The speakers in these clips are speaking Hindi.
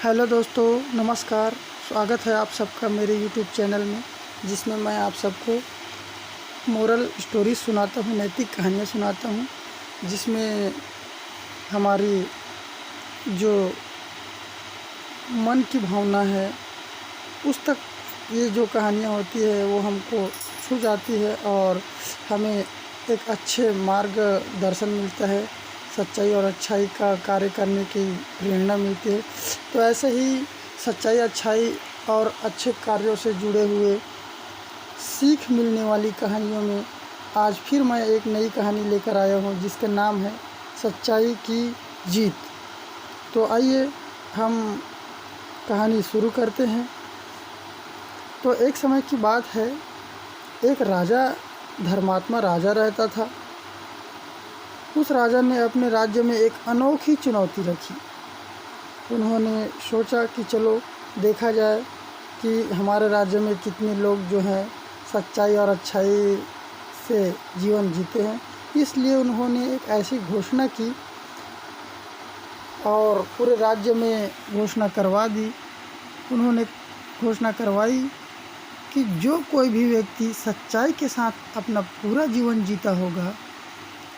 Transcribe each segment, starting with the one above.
हेलो दोस्तों, नमस्कार। स्वागत है आप सबका मेरे यूट्यूब चैनल में, जिसमें मैं आप सबको मोरल स्टोरी सुनाता हूँ, नैतिक कहानियाँ सुनाता हूँ, जिसमें हमारी जो मन की भावना है उस तक ये जो कहानियाँ होती है वो हमको छू जाती है और हमें एक अच्छे मार्गदर्शन मिलता है, सच्चाई और अच्छाई का कार्य करने की प्रेरणा मिलती है। तो ऐसे ही सच्चाई, अच्छाई और अच्छे कार्यों से जुड़े हुए सीख मिलने वाली कहानियों में आज फिर मैं एक नई कहानी लेकर आया हूँ, जिसका नाम है सच्चाई की जीत। तो आइए हम कहानी शुरू करते हैं। तो एक समय की बात है, एक राजा, धर्मात्मा राजा रहता था। उस राजा ने अपने राज्य में एक अनोखी चुनौती रखी। उन्होंने सोचा कि चलो देखा जाए कि हमारे राज्य में कितने लोग जो हैं सच्चाई और अच्छाई से जीवन जीते हैं। इसलिए उन्होंने एक ऐसी घोषणा की और पूरे राज्य में घोषणा करवा दी। उन्होंने घोषणा करवाई कि जो कोई भी व्यक्ति सच्चाई के साथ अपना पूरा जीवन जीता होगा,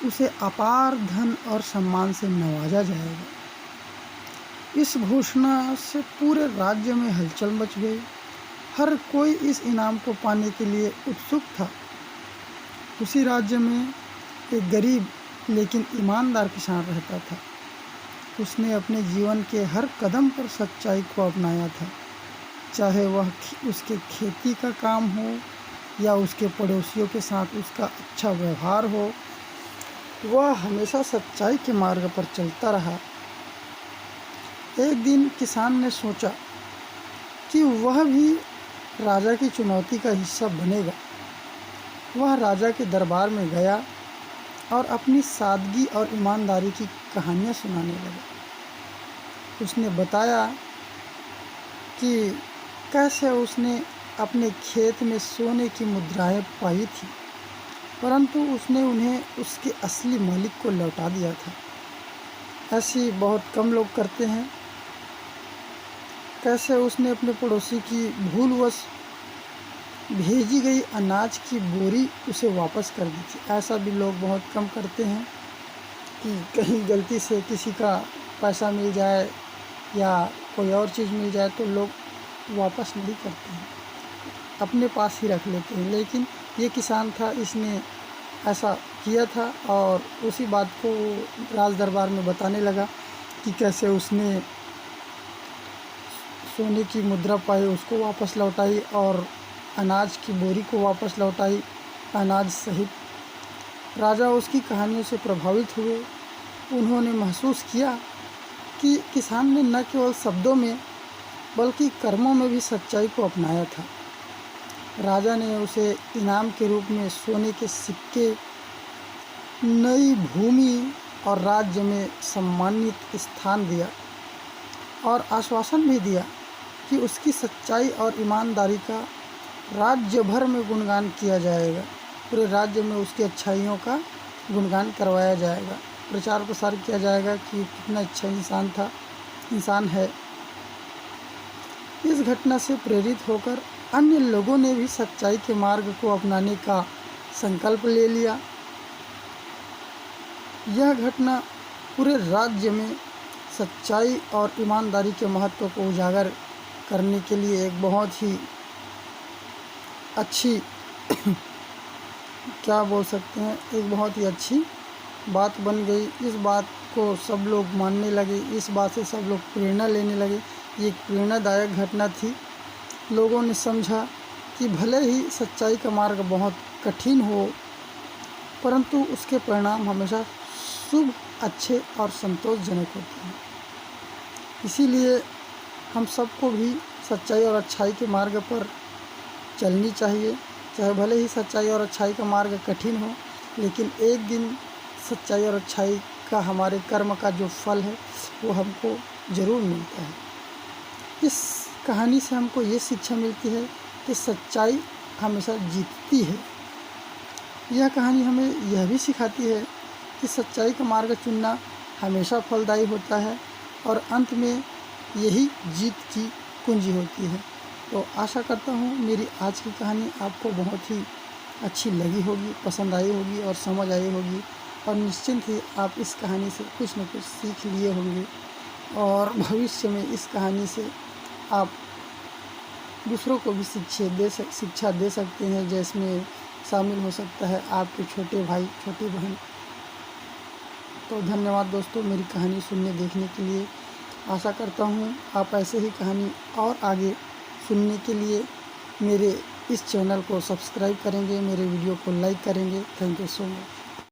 उसे अपार धन और सम्मान से नवाजा जाएगा। इस घोषणा से पूरे राज्य में हलचल मच गई। हर कोई इस इनाम को पाने के लिए उत्सुक था। उसी राज्य में एक गरीब लेकिन ईमानदार किसान रहता था। उसने अपने जीवन के हर कदम पर सच्चाई को अपनाया था, चाहे वह उसके खेती का काम हो या उसके पड़ोसियों के साथ उसका अच्छा व्यवहार हो। वह हमेशा सच्चाई के मार्ग पर चलता रहा। एक दिन किसान ने सोचा कि वह भी राजा की चुनौती का हिस्सा बनेगा। वह राजा के दरबार में गया और अपनी सादगी और ईमानदारी की कहानियाँ सुनाने लगा। उसने बताया कि कैसे उसने अपने खेत में सोने की मुद्राएं पाई थी, परंतु उसने उन्हें उसके असली मालिक को लौटा दिया था। ऐसी बहुत कम लोग करते हैं। कैसे उसने अपने पड़ोसी की भूलवश भेजी गई अनाज की बोरी उसे वापस कर दी थी। ऐसा भी लोग बहुत कम करते हैं कि कहीं गलती से किसी का पैसा मिल जाए या कोई और चीज़ मिल जाए तो लोग वापस नहीं करते हैं, अपने पास ही रख लेते हैं। लेकिन ये किसान था, इसने ऐसा किया था और उसी बात को राज दरबार में बताने लगा कि कैसे उसने सोने की मुद्रा पाई, उसको वापस लौटाई और अनाज की बोरी को वापस लौटाई, अनाज सहित। राजा उसकी कहानियों से प्रभावित हुए। उन्होंने महसूस किया कि किसान ने न केवल शब्दों में बल्कि कर्मों में भी सच्चाई को अपनाया था। राजा ने उसे इनाम के रूप में सोने के सिक्के, नई भूमि और राज्य में सम्मानित स्थान दिया और आश्वासन भी दिया कि उसकी सच्चाई और ईमानदारी का राज्य भर में गुणगान किया जाएगा। पूरे राज्य में उसकी अच्छाइयों का गुणगान करवाया जाएगा, प्रचार प्रसार किया जाएगा कि कितना अच्छा इंसान है। इस घटना से प्रेरित होकर अन्य लोगों ने भी सच्चाई के मार्ग को अपनाने का संकल्प ले लिया। यह घटना पूरे राज्य में सच्चाई और ईमानदारी के महत्व को उजागर करने के लिए एक बहुत ही अच्छी क्या बोल सकते हैं, एक बहुत ही अच्छी बात बन गई। इस बात को सब लोग मानने लगे, इस बात से सब लोग प्रेरणा लेने लगे। ये एक प्रेरणादायक घटना थी। लोगों ने समझा कि भले ही सच्चाई का मार्ग बहुत कठिन हो, परंतु उसके परिणाम हमेशा शुभ, अच्छे और संतोषजनक होते हैं। इसीलिए हम सबको भी सच्चाई और अच्छाई के मार्ग पर चलनी चाहिए। चाहे भले ही सच्चाई और अच्छाई का मार्ग कठिन हो, लेकिन एक दिन सच्चाई और अच्छाई का, हमारे कर्म का जो फल है वो हमको ज़रूर मिलता है। इस कहानी से हमको ये शिक्षा मिलती है कि सच्चाई हमेशा जीतती है। यह कहानी हमें यह भी सिखाती है कि सच्चाई का मार्ग चुनना हमेशा फलदायी होता है और अंत में यही जीत की कुंजी होती है। तो आशा करता हूँ मेरी आज की कहानी आपको बहुत ही अच्छी लगी होगी, पसंद आई होगी और समझ आई होगी, और निश्चिंत ही आप इस कहानी से कुछ न कुछ सीख लिए होंगे और भविष्य में इस कहानी से आप दूसरों को भी शिक्षा दे सकते हैं, जिसमें शामिल हो सकता है आपके छोटे भाई, छोटी बहन। तो धन्यवाद दोस्तों मेरी कहानी सुनने देखने के लिए। आशा करता हूँ आप ऐसे ही कहानी और आगे सुनने के लिए मेरे इस चैनल को सब्सक्राइब करेंगे, मेरे वीडियो को लाइक करेंगे। Thank you so much.